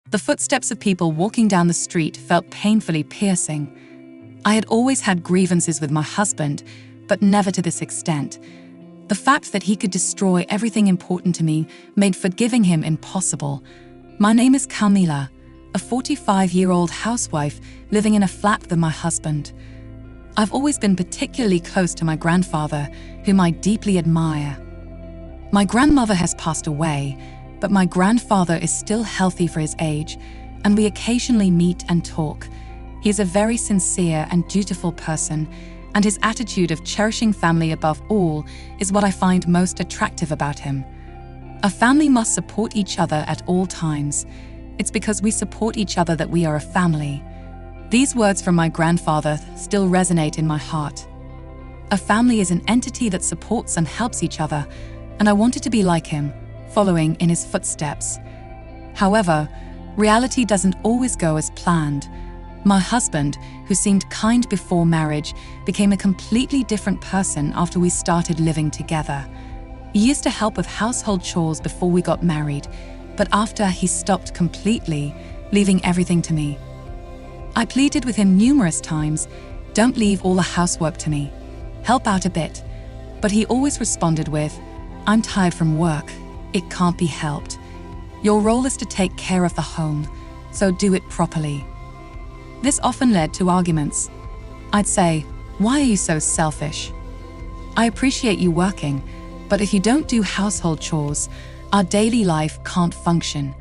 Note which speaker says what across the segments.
Speaker 1: The footsteps of people walking down the street felt painfully piercing. I had always had grievances with my husband, but never to this extent. The fact that he could destroy everything important to me made forgiving him impossible. My name is Camila, a 45-year-old housewife living in a flat with my husband. I've always been particularly close to my grandfather, whom I deeply admire. My grandmother has passed away, but my grandfather is still healthy for his age, and we occasionally meet and talk. He is a very sincere and dutiful person, and his attitude of cherishing family above all is what I find most attractive about him. A family must support each other at all times. It's because we support each other that we are a family. These words from my grandfather still resonate in my heart. A family is an entity that supports and helps each other, and I wanted to be like him, following in his footsteps. However, reality doesn't always go as planned. My husband, who seemed kind before marriage, became a completely different person after we started living together. He used to help with household chores before we got married, but after he stopped completely, leaving everything to me. I pleaded with him numerous times, "Don't leave all the housework to me. Help out a bit." But he always responded with, "I'm tired from work. It can't be helped. Your role is to take care of the home, so do it properly." This often led to arguments. I'd say, "Why are you so selfish? I appreciate you working, but if you don't do household chores, our daily life can't function."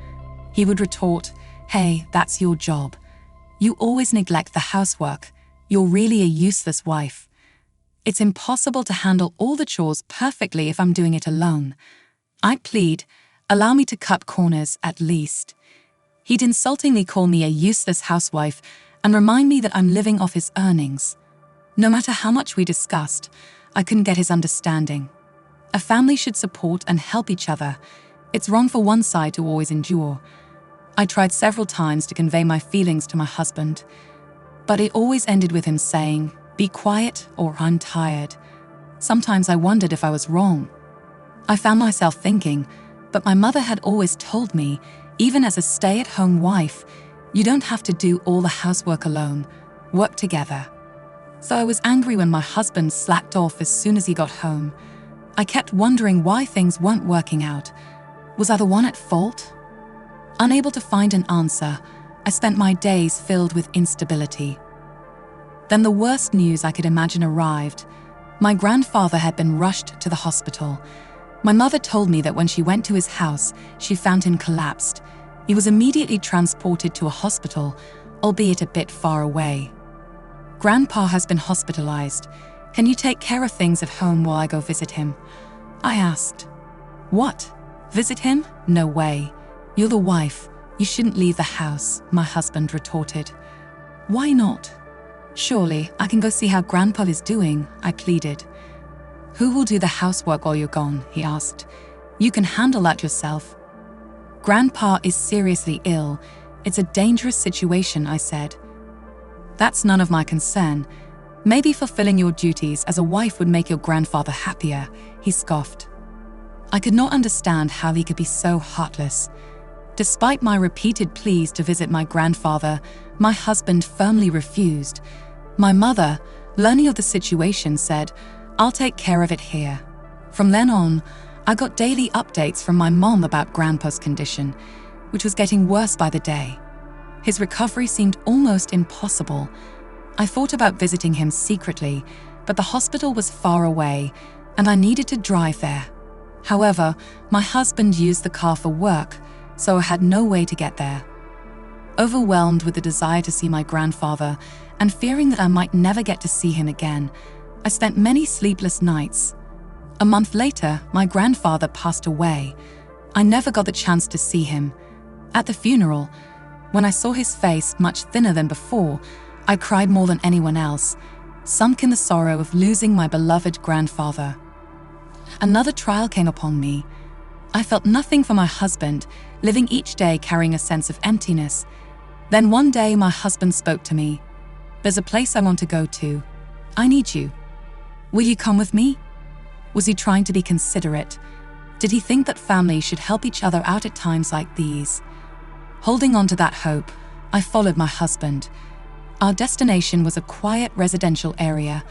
Speaker 1: He would retort, "Hey, that's your job. You always neglect the housework. You're really a useless wife. It's impossible to handle all the chores perfectly if I'm doing it alone." I'd plead, "Allow me to cut corners at least." He'd insultingly call me a useless housewife and remind me that I'm living off his earnings. No matter how much we discussed, I couldn't get his understanding. A family should support and help each other. It's wrong for one side to always endure. I tried several times to convey my feelings to my husband, but it always ended with him saying, "Be quiet or I'm tired." Sometimes I wondered if I was wrong. I found myself thinking, but my mother had always told me, even as a stay-at-home wife, you don't have to do all the housework alone, work together. So I was angry when my husband slacked off as soon as he got home. I kept wondering why things weren't working out. Was I the one at fault? Unable to find an answer, I spent my days filled with instability. Then the worst news I could imagine arrived. My grandfather had been rushed to the hospital. My mother told me that when she went to his house, she found him collapsed. He was immediately transported to a hospital, albeit a bit far away. "Grandpa has been hospitalized. Can you take care of things at home while I go visit him?" I asked. "What? Visit him? No way. You're the wife. You shouldn't leave the house," my husband retorted. "Why not? Surely I can go see how Grandpa is doing," I pleaded. "Who will do the housework while you're gone?" he asked. "You can handle that yourself." "Grandpa is seriously ill. It's a dangerous situation," I said. "That's none of my concern. Maybe fulfilling your duties as a wife would make your grandfather happier," he scoffed. I could not understand how he could be so heartless. Despite my repeated pleas to visit my grandfather, my husband firmly refused. My mother, learning of the situation, said, "I'll take care of it here." From then on, I got daily updates from my mom about Grandpa's condition, which was getting worse by the day. His recovery seemed almost impossible. I thought about visiting him secretly, but the hospital was far away, and I needed to drive there. However, my husband used the car for work, so I had no way to get there. Overwhelmed with the desire to see my grandfather and fearing that I might never get to see him again, I spent many sleepless nights. A month later, my grandfather passed away. I never got the chance to see him. At the funeral, when I saw his face much thinner than before, I cried more than anyone else, sunk in the sorrow of losing my beloved grandfather. Another trial came upon me. I felt nothing for my husband, living each day carrying a sense of emptiness. Then one day my husband spoke to me. "There's a place I want to go to. I need you. Will you come with me?" Was he trying to be considerate? Did he think that families should help each other out at times like these? Holding on to that hope, I followed my husband. Our destination was a quiet residential area,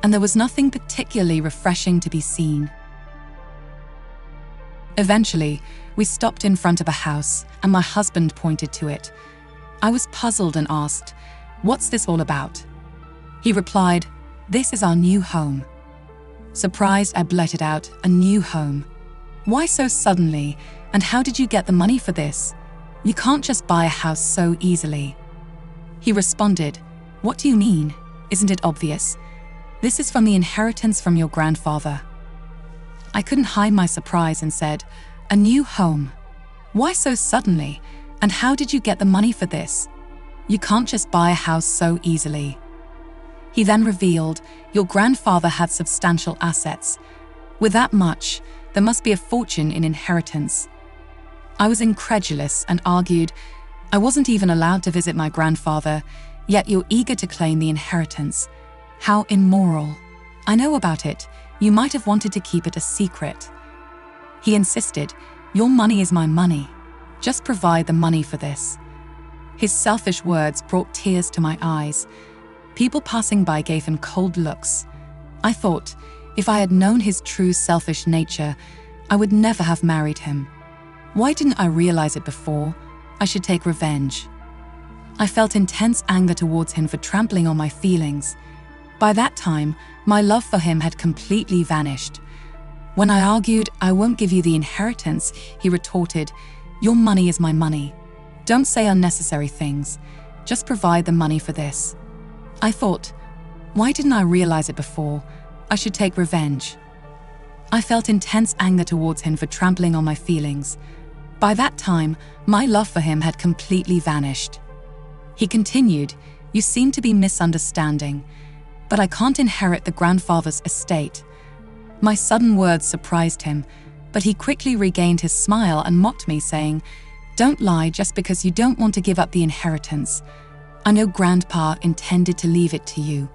Speaker 1: and there was nothing particularly refreshing to be seen. Eventually, we stopped in front of a house, and my husband pointed to it. I was puzzled and asked, "What's this all about?" He replied, "This is our new home." Surprised, I blurted out, "A new home? Why so suddenly, and how did you get the money for this? You can't just buy a house so easily." He responded, "What do you mean? Isn't it obvious? This is from the inheritance from your grandfather." I couldn't hide my surprise and said, "A new home? Why so suddenly, and how did you get the money for this? You can't just buy a house so easily." He then revealed, "Your grandfather had substantial assets. With that much, there must be a fortune in inheritance." I was incredulous and argued, "I wasn't even allowed to visit my grandfather, yet you're eager to claim the inheritance. How immoral. I know about it. You might have wanted to keep it a secret." He insisted, "Your money is my money. Just provide the money for this." His selfish words brought tears to my eyes. People passing by gave him cold looks. I thought, if I had known his true selfish nature, I would never have married him. Why didn't I realize it before? I should take revenge. I felt intense anger towards him for trampling on my feelings. By that time, my love for him had completely vanished. When I argued, "I won't give you the inheritance," he retorted, "Your money is my money. Don't say unnecessary things. Just provide the money for this." I thought, why didn't I realize it before? I should take revenge. I felt intense anger towards him for trampling on my feelings. By that time, my love for him had completely vanished. He continued, "You seem to be misunderstanding, but I can't inherit the grandfather's estate." My sudden words surprised him, but he quickly regained his smile and mocked me, saying, "Don't lie just because you don't want to give up the inheritance. I know Grandpa intended to leave it to you."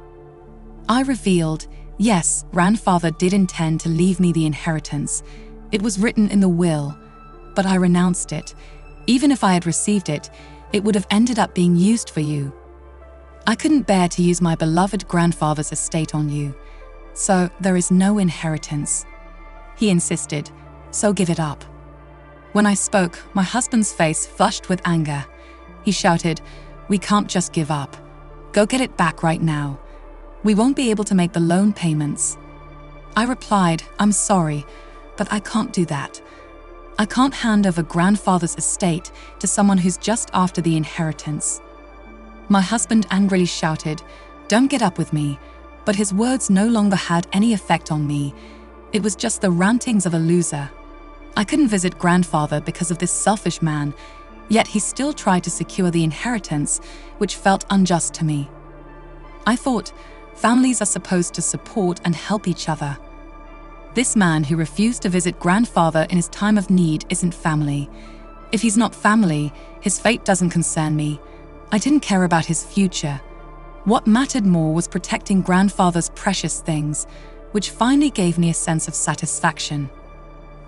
Speaker 1: I revealed, yes, Grandfather did intend to leave me the inheritance. It was written in the will, but I renounced it. Even if I had received it, it would have ended up being used for you. I couldn't bear to use my beloved grandfather's estate on you, so there is no inheritance. He insisted, "So give it up." When I spoke, my husband's face flushed with anger. He shouted, "We can't just give up. Go get it back right now. We won't be able to make the loan payments." I replied, "I'm sorry, but I can't do that. I can't hand over grandfather's estate to someone who's just after the inheritance." My husband angrily shouted, "Don't get up with me," but his words no longer had any effect on me. It was just the rantings of a loser. I couldn't visit grandfather because of this selfish man, yet he still tried to secure the inheritance, which felt unjust to me. I thought, families are supposed to support and help each other. This man who refused to visit grandfather in his time of need isn't family. If he's not family, his fate doesn't concern me. I didn't care about his future. What mattered more was protecting grandfather's precious things, which finally gave me a sense of satisfaction.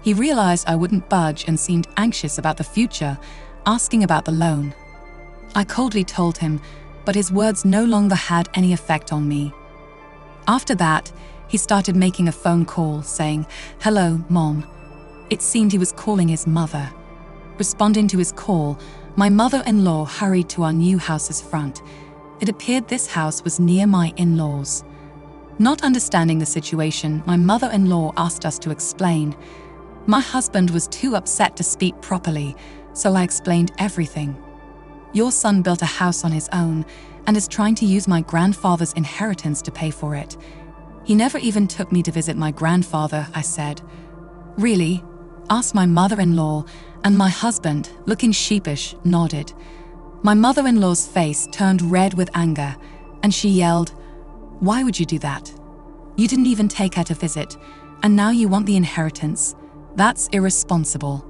Speaker 1: He realized I wouldn't budge and seemed anxious about the future, asking about the loan. I coldly told him, but his words no longer had any effect on me. After that, he started making a phone call, saying, "Hello, Mom." It seemed he was calling his mother. Responding to his call, my mother-in-law hurried to our new house's front. It appeared this house was near my in-laws. Not understanding the situation, my mother-in-law asked us to explain. My husband was too upset to speak properly, so I explained everything. "Your son built a house on his own and is trying to use my grandfather's inheritance to pay for it. He never even took me to visit my grandfather," I said. "Really?" asked my mother-in-law, and my husband, looking sheepish, nodded. My mother-in-law's face turned red with anger, and she yelled, "Why would you do that? You didn't even take her to visit, and now you want the inheritance. That's irresponsible."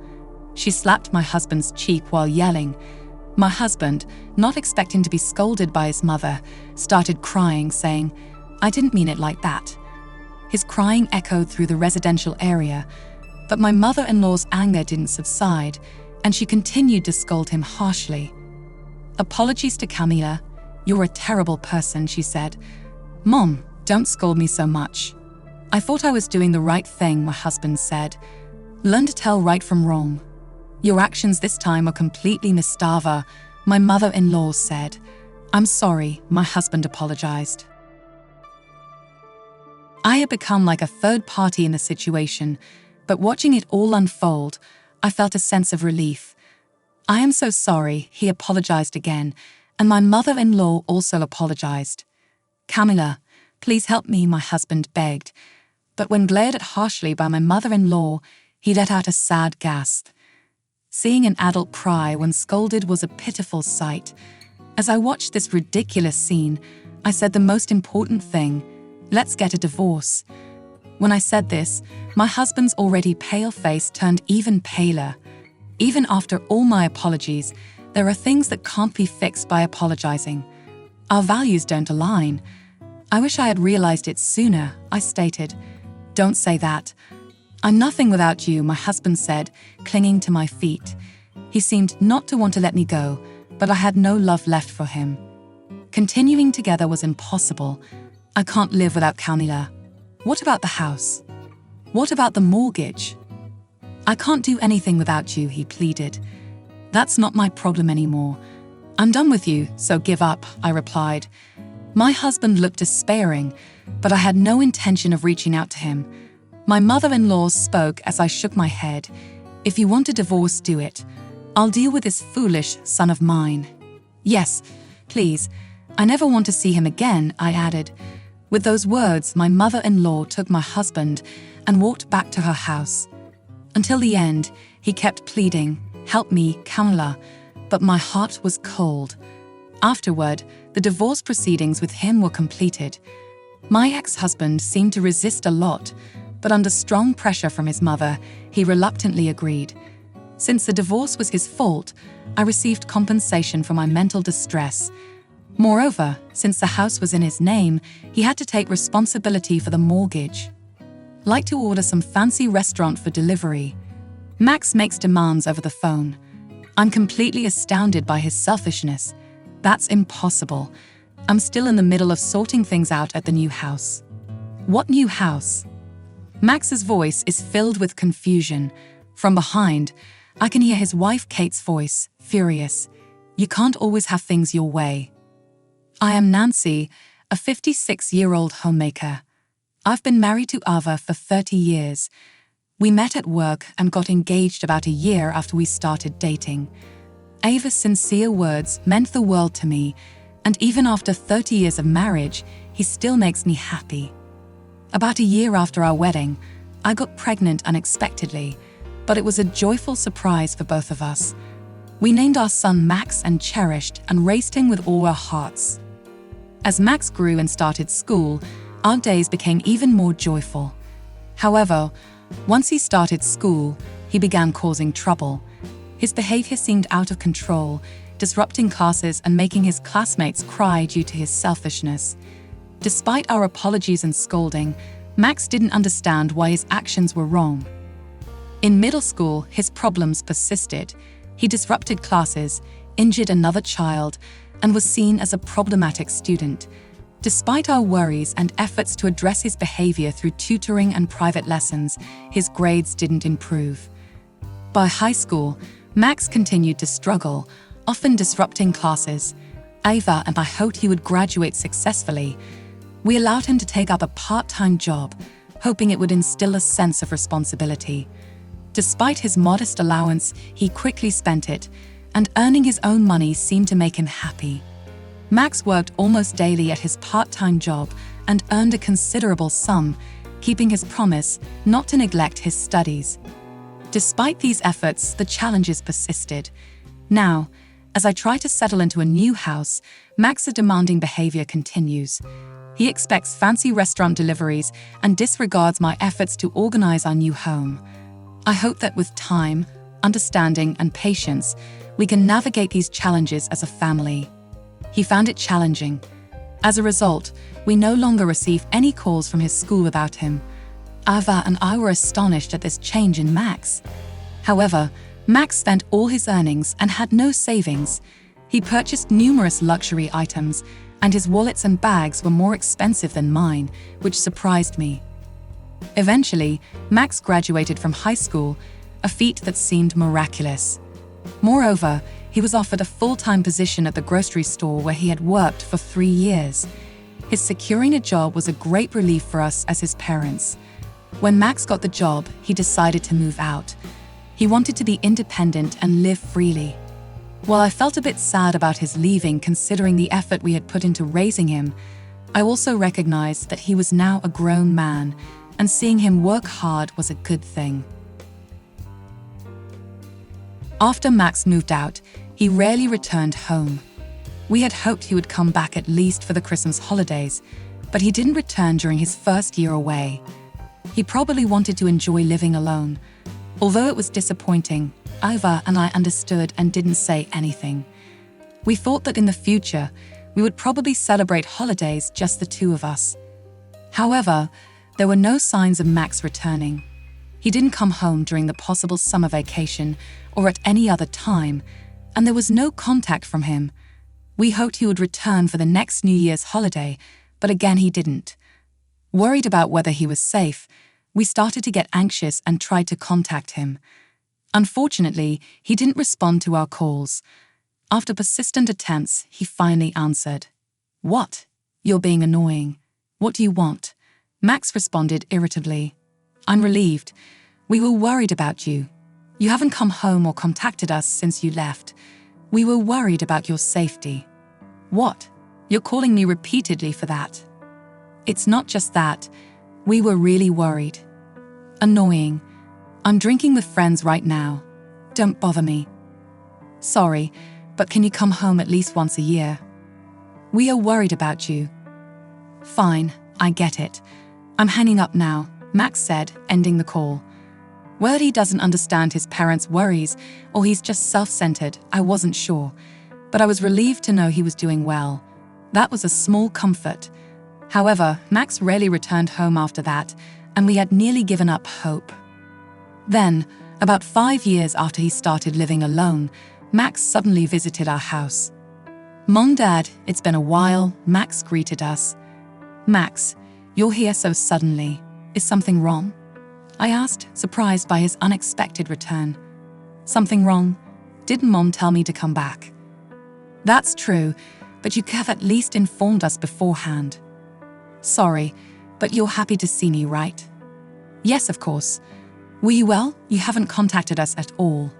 Speaker 1: She slapped my husband's cheek while yelling. My husband, not expecting to be scolded by his mother, started crying, saying, "I didn't mean it like that." His crying echoed through the residential area, but my mother-in-law's anger didn't subside. and she continued to scold him harshly. "Apologies to Camila. You're a terrible person," she said. "Mom, don't scold me so much." "I thought I was doing the right thing," my husband said. "Learn to tell right from wrong." "Your actions this time are completely mistava," my mother-in-law said. "I'm sorry," my husband apologized. I had become like a third party in the situation, but watching it all unfold, I felt a sense of relief. "I am so sorry," he apologized again, and my mother-in-law also apologized. "Camila, please help me," my husband begged. But when glared at harshly by my mother-in-law, he let out a sad gasp. Seeing an adult cry when scolded was a pitiful sight. As I watched this ridiculous scene, I said the most important thing: let's get a divorce. When I said this, my husband's already pale face turned even paler. Even after all my apologies, there are things that can't be fixed by apologizing. Our values don't align. "I wish I had realized it sooner," I stated. "Don't say that. I'm nothing without you," my husband said, clinging to my feet. He seemed not to want to let me go, but I had no love left for him. Continuing together was impossible. I can't live without Camila. What about the house? What about the mortgage? "I can't do anything without you," he pleaded. "That's not my problem anymore. I'm done with you, so give up," I replied. My husband looked despairing, but I had no intention of reaching out to him. My mother-in-law spoke as I shook my head. "If you want a divorce, do it. I'll deal with this foolish son of mine." "Yes, please. I never want to see him again," I added. With those words, my mother-in-law took my husband and walked back to her house. Until the end, he kept pleading, "Help me, Camila," but my heart was cold. Afterward, the divorce proceedings with him were completed. My ex-husband seemed to resist a lot, but under strong pressure from his mother, he reluctantly agreed. Since the divorce was his fault, I received compensation for my mental distress. Moreover, since the house was in his name, he had to take responsibility for the mortgage. Like to order some fancy restaurant for delivery. Max makes demands over the phone. I'm completely astounded by his selfishness. That's impossible. I'm still in the middle of sorting things out at the new house. What new house? Max's voice is filled with confusion. From behind, I can hear his wife Kate's voice, furious. "You can't always have things your way." I am Nancy, a 56-year-old homemaker. I've been married to Ava for 30 years. We met at work and got engaged about a year after we started dating. Ava's sincere words meant the world to me, and even after 30 years of marriage, he still makes me happy. About a year after our wedding, I got pregnant unexpectedly, but it was a joyful surprise for both of us. We named our son Max and cherished and raised him with all our hearts. As Max grew and started school, our days became even more joyful. However, once he started school, he began causing trouble. His behavior seemed out of control, disrupting classes and making his classmates cry due to his selfishness. Despite our apologies and scolding, Max didn't understand why his actions were wrong. In middle school, his problems persisted. He disrupted classes, injured another child, and was seen as a problematic student. Despite our worries and efforts to address his behavior through tutoring and private lessons, his grades didn't improve. By high school, Max continued to struggle, often disrupting classes. Ava and I hoped he would graduate successfully. We allowed him to take up a part-time job, hoping it would instill a sense of responsibility. Despite his modest allowance, he quickly spent it, and earning his own money seemed to make him happy. Max worked almost daily at his part-time job and earned a considerable sum, keeping his promise not to neglect his studies. Despite these efforts, the challenges persisted. Now, as I try to settle into a new house, Max's demanding behavior continues. He expects fancy restaurant deliveries and disregards my efforts to organize our new home. I hope that with time, understanding, and patience, we can navigate these challenges as a family. He found it challenging. As a result, we no longer receive any calls from his school without him. Ava and I were astonished at this change in Max. However, Max spent all his earnings and had no savings. He purchased numerous luxury items, and his wallets and bags were more expensive than mine, which surprised me. Eventually, Max graduated from high school, a feat that seemed miraculous. Moreover, he was offered a full-time position at the grocery store where he had worked for 3 years. His securing a job was a great relief for us as his parents. When Max got the job, he decided to move out. He wanted to be independent and live freely. While I felt a bit sad about his leaving considering the effort we had put into raising him, I also recognized that he was now a grown man, and seeing him work hard was a good thing. After Max moved out, he rarely returned home. We had hoped he would come back at least for the Christmas holidays, but he didn't return during his first year away. He probably wanted to enjoy living alone. Although it was disappointing, Iva and I understood and didn't say anything. We thought that in the future, we would probably celebrate holidays just the two of us. However, there were no signs of Max returning. He didn't come home during the possible summer vacation or at any other time, and there was no contact from him. We hoped he would return for the next New Year's holiday, but again he didn't. Worried about whether he was safe, we started to get anxious and tried to contact him. Unfortunately, he didn't respond to our calls. After persistent attempts, he finally answered. "What? You're being annoying. What do you want?" Max responded irritably. "I'm relieved. We were worried about you. You haven't come home or contacted us since you left. We were worried about your safety." "What? You're calling me repeatedly for that." "It's not just that. We were really worried." "Annoying. I'm drinking with friends right now. Don't bother me." "Sorry, but can you come home at least once a year?" "We are worried about you." "Fine, I get it. I'm hanging up now," Max said, ending the call. Whether he doesn't understand his parents' worries or he's just self-centered, I wasn't sure. But I was relieved to know he was doing well. That was a small comfort. However, Max rarely returned home after that, and we had nearly given up hope. Then, about 5 years after he started living alone, Max suddenly visited our house. "Mom, Dad, it's been a while," Max greeted us. "Max, you're here so suddenly. Is something wrong?" I asked, surprised by his unexpected return. "Something wrong? Didn't Mom tell me to come back?" "That's true, but you could have at least informed us beforehand." "Sorry, but you're happy to see me, right?" "Yes, of course. Were you well? You haven't contacted us at all."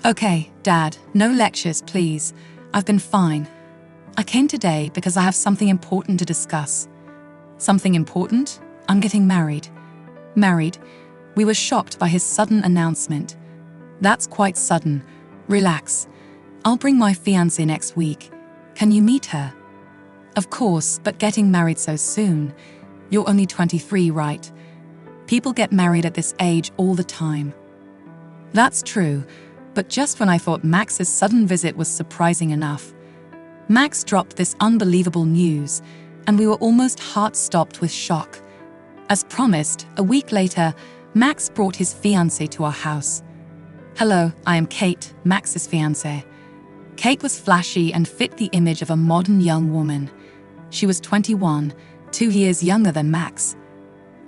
Speaker 1: "Okay, Dad, no lectures, please. I've been fine. I came today because I have something important to discuss." "Something important? I'm getting married." "Married?" We were shocked by his sudden announcement. "That's quite sudden. Relax. I'll bring my fiancée next week. Can you meet her?" "Of course, but getting married so soon. You're only 23, right? People get married at this age all the time." "That's true, but just when I thought Max's sudden visit was surprising enough. Max dropped this unbelievable news, and we were almost heart-stopped with shock. As promised, a week later, Max brought his fiancée to our house. "Hello, I am Kate, Max's fiancée." Kate was flashy and fit the image of a modern young woman. She was 21, 2 years younger than Max.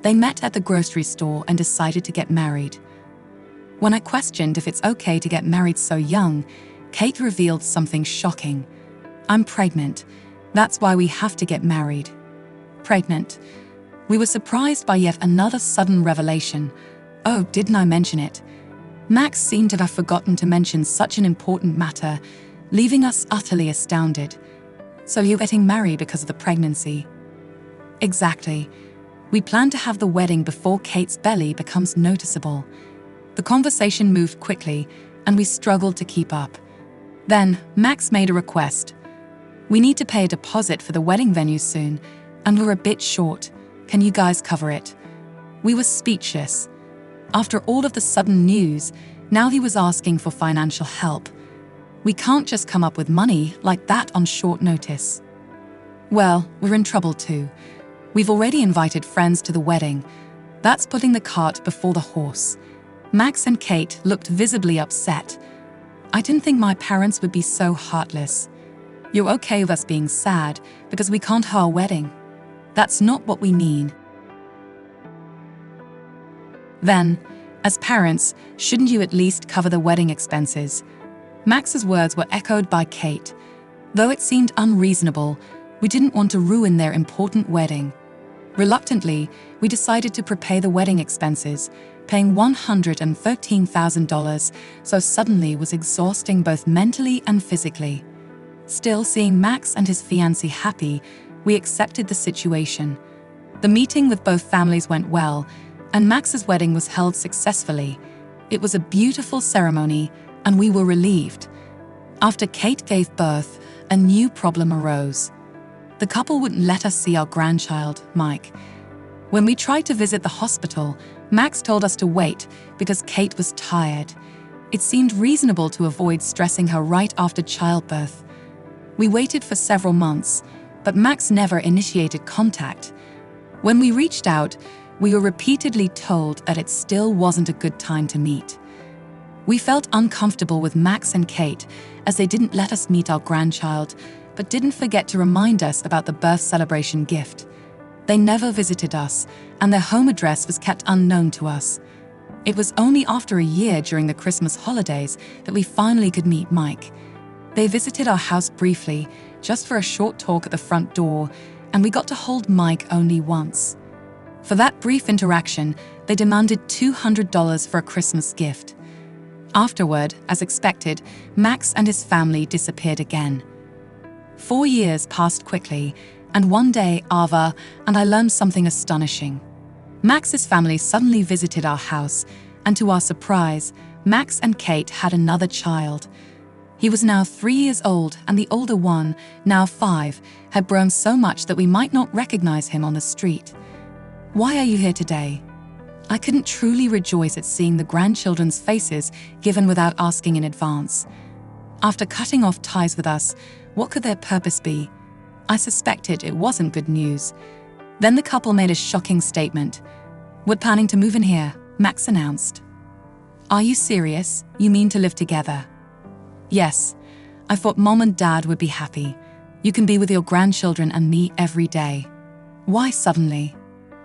Speaker 1: They met at the grocery store and decided to get married. When I questioned if it's okay to get married so young, Kate revealed something shocking. "I'm pregnant. That's why we have to get married." Pregnant. We were surprised by yet another sudden revelation. Oh, didn't I mention it? Max seemed to have forgotten to mention such an important matter, leaving us utterly astounded. "So you're getting married because of the pregnancy?" "Exactly. We plan to have the wedding before Kate's belly becomes noticeable." The conversation moved quickly, and we struggled to keep up. Then, Max made a request. "We need to pay a deposit for the wedding venue soon, and we're a bit short. Can you guys cover it?" We were speechless. After all of the sudden news, now he was asking for financial help. We can't just come up with money like that on short notice. "Well, we're in trouble too. We've already invited friends to the wedding. That's putting the cart before the horse. Max and Kate looked visibly upset. I didn't think my parents would be so heartless. You're okay with us being sad because we can't have our wedding. That's not what we mean. Then, as parents, shouldn't you at least cover the wedding expenses? Max's words were echoed by Kate. Though it seemed unreasonable, we didn't want to ruin their important wedding. Reluctantly, we decided to prepay the wedding expenses, paying $113,000, so suddenly was exhausting both mentally and physically. Still, seeing Max and his fiancée happy, we accepted the situation. The meeting with both families went well, and Max's wedding was held successfully. It was a beautiful ceremony, and we were relieved. After Kate gave birth, a new problem arose. The couple wouldn't let us see our grandchild, Mike. When we tried to visit the hospital, Max told us to wait because Kate was tired. It seemed reasonable to avoid stressing her right after childbirth. We waited for several months, but Max never initiated contact. When we reached out, we were repeatedly told that it still wasn't a good time to meet. We felt uncomfortable with Max and Kate as they didn't let us meet our grandchild, but didn't forget to remind us about the birth celebration gift. They never visited us, and their home address was kept unknown to us. It was only after a year during the Christmas holidays that we finally could meet Mike. They visited our house briefly, just for a short talk at the front door, and we got to hold Mike only once. For that brief interaction, they demanded $200 for a Christmas gift. Afterward, as expected, Max and his family disappeared again. 4 years passed quickly, and one day Ava and I learned something astonishing. Max's family suddenly visited our house, and to our surprise, Max and Kate had another child. He was now 3 years old, and the older one, now 5, had grown so much that we might not recognize him on the street. Why are you here today? I couldn't truly rejoice at seeing the grandchildren's faces given without asking in advance. After cutting off ties with us, what could their purpose be? I suspected it wasn't good news. Then the couple made a shocking statement. "We're planning to move in here," Max announced. "Are you serious? You mean to live together?" "Yes. I thought Mom and Dad would be happy. You can be with your grandchildren and me every day." "Why suddenly?"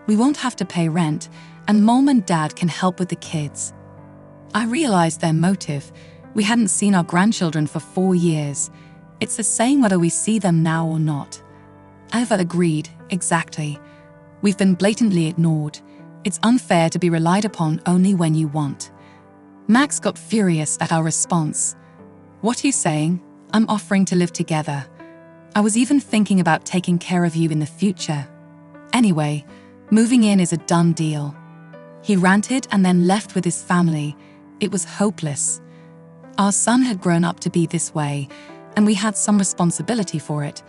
Speaker 1: "We won't have to pay rent, and Mom and Dad can help with the kids." I realized their motive. We hadn't seen our grandchildren for 4 years. It's the same whether we see them now or not. Ava agreed, exactly. We've been blatantly ignored. It's unfair to be relied upon only when you want. Max got furious at our response. "What are you saying? I'm offering to live together. I was even thinking about taking care of you in the future. Anyway, moving in is a done deal." He ranted and then left with his family. It was hopeless. Our son had grown up to be this way, and we had some responsibility for it.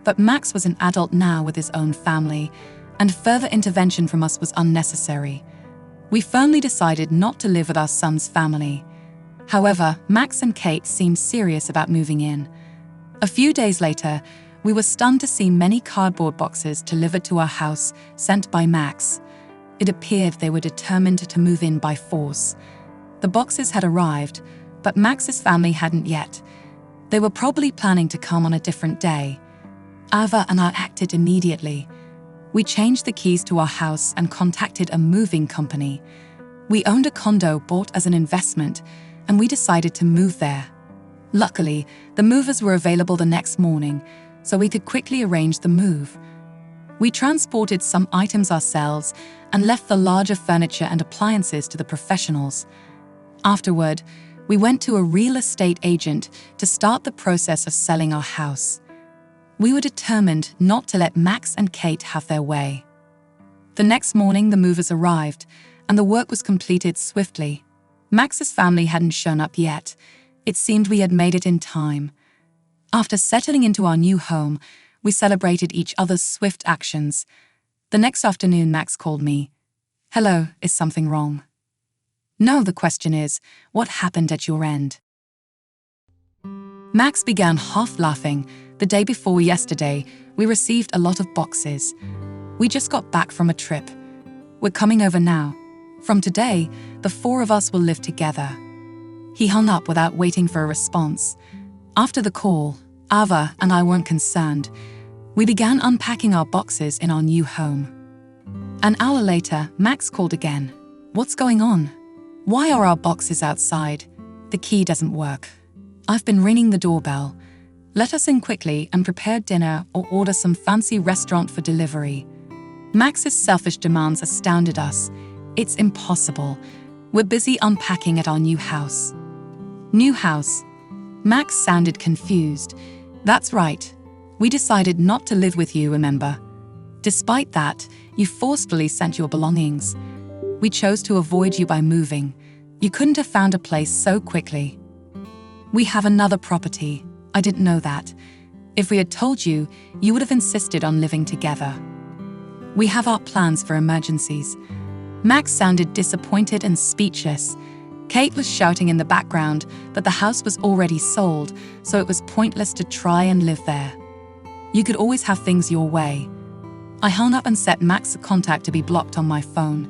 Speaker 1: But Max was an adult now with his own family, and further intervention from us was unnecessary. We firmly decided not to live with our son's family. However, Max and Kate seemed serious about moving in. A few days later, we were stunned to see many cardboard boxes delivered to our house, sent by Max. It appeared they were determined to move in by force. The boxes had arrived, but Max's family hadn't yet. They were probably planning to come on a different day. Ava and I acted immediately. We changed the keys to our house and contacted a moving company. We owned a condo bought as an investment, and we decided to move there. Luckily, the movers were available the next morning, so we could quickly arrange the move. We transported some items ourselves and left the larger furniture and appliances to the professionals. Afterward, we went to a real estate agent to start the process of selling our house. We were determined not to let Max and Kate have their way. The next morning, the movers arrived, and the work was completed swiftly. Max's family hadn't shown up yet. It seemed we had made it in time. After settling into our new home, we celebrated each other's swift actions. The next afternoon, Max called me. "Hello, is something wrong?" "No, the question is, what happened at your end?" Max began half laughing. "The day before yesterday, we received a lot of boxes. We just got back from a trip. We're coming over now. From today, the four of us will live together." He hung up without waiting for a response. After the call, Ava and I weren't concerned. We began unpacking our boxes in our new home. An hour later, Max called again. "What's going on? Why are our boxes outside? The key doesn't work. I've been ringing the doorbell. Let us in quickly and prepare dinner or order some fancy restaurant for delivery." Max's selfish demands astounded us. It's impossible. We're busy unpacking at our new house. New house? Max sounded confused. "That's right. We decided not to live with you, remember? Despite that, you forcefully sent your belongings. We chose to avoid you by moving. You couldn't have found a place so quickly." "We have another property. I didn't know that. If we had told you, you would have insisted on living together. We have our plans for emergencies." Max sounded disappointed and speechless. Kate was shouting in the background, but the house was already sold, so it was pointless to try and live there. "You could always have things your way." I hung up and set Max's contact to be blocked on my phone.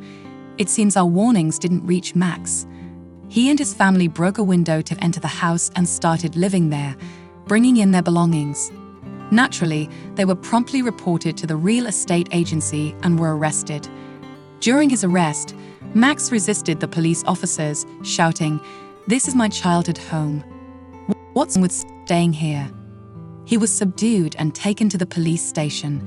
Speaker 1: It seems our warnings didn't reach Max. He and his family broke a window to enter the house and started living there, bringing in their belongings. Naturally, they were promptly reported to the real estate agency and were arrested. During his arrest, Max resisted the police officers, shouting, "This is my childhood home. What's wrong with staying here?" He was subdued and taken to the police station.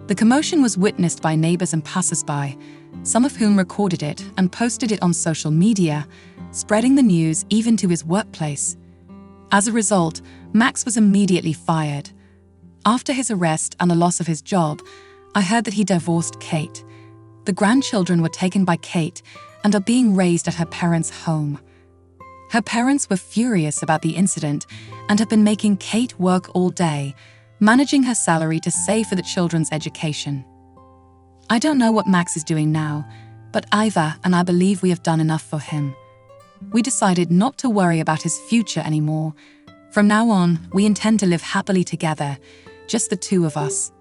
Speaker 1: The commotion was witnessed by neighbors and passers-by, some of whom recorded it and posted it on social media, spreading the news even to his workplace. As a result, Max was immediately fired. After his arrest and the loss of his job, I heard that he divorced Kate. The grandchildren were taken by Kate and are being raised at her parents' home. Her parents were furious about the incident and have been making Kate work all day, managing her salary to save for the children's education. I don't know what Max is doing now, but Ava and I believe we have done enough for him. We decided not to worry about his future anymore. From now on, we intend to live happily together, just the two of us.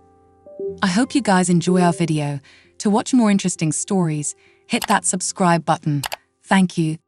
Speaker 1: I hope you guys enjoy our video. To watch more interesting stories, hit that subscribe button. Thank you.